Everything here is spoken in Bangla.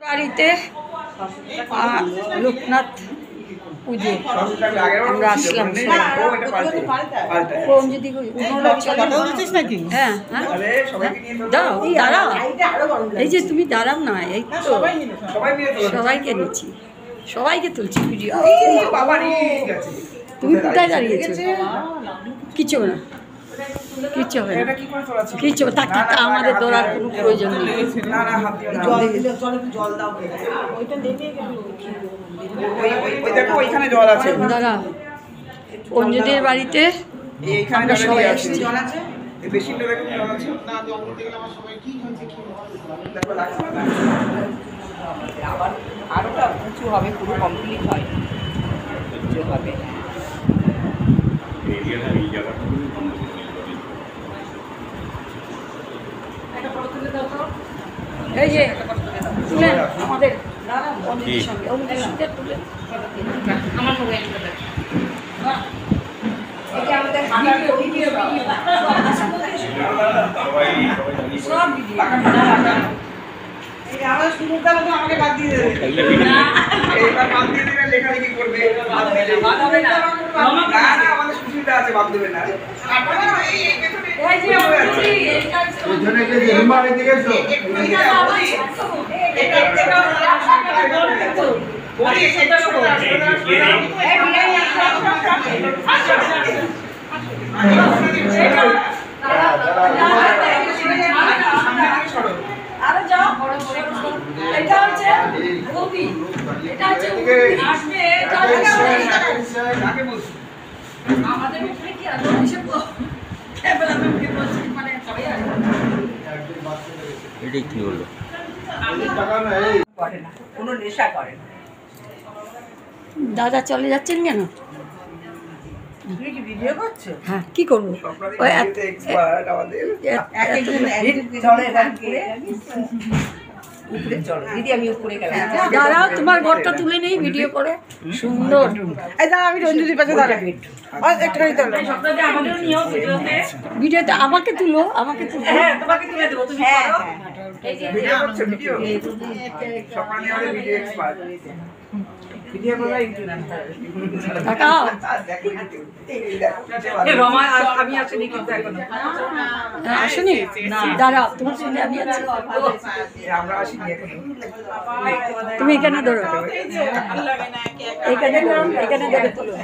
বাড়িতে লোকনাথ পুজো আমরা আসলাম যদি হ্যাঁ হ্যাঁ দাও দাঁড়াও, এই যে তুমি দাঁড়াও না, এই তো সবাইকে নিচ্ছি, সবাইকে তুলছি ভিডিও। তুমি কোথায় দাঁড়িয়েছো? কিচ্ছু না, কিচ্ছু হবে না, কিচ্ছু থাকি, আমাদের দৌড়ার কোনো প্রয়োজন নেই। দাদা অঞ্জনের বাড়িতে আমরা সবাই আসছি। আবার আরোটা উঁচু হবে, পুরো কমপ্লিট হয় উঁচু হবে। এই যে তুলেন আমাদের অঞ্জনের সঙ্গে, অঞ্জনের সঙ্গে তুলেন আমার মোবাইলটা। আমাকে বাদ দিয়ে দেবে, লেখালেখি করবে, আমাদের সুবিধা আছে, বাদ দেবে না। দাদা চলে যাচ্ছেন কেন? ভিডিও করছো? হ্যাঁ, কি করবো? দাঁড়াও, তোমার ঘরটা তুলে নেই ভিডিও করে, সুন্দর। আমি রঞ্জুদির পাশে দাঁড়াবি, ভিডিওতে আমাকে তুলো, আমাকে তুলো। তোমাকে তুলে দেবো, তুমি করো। আসুনি, দাঁড়াও, তোমার সঙ্গে আমি আছি। তুমি এখানে ধরো, এখানে ধরো, এখানে ধরে তুলো।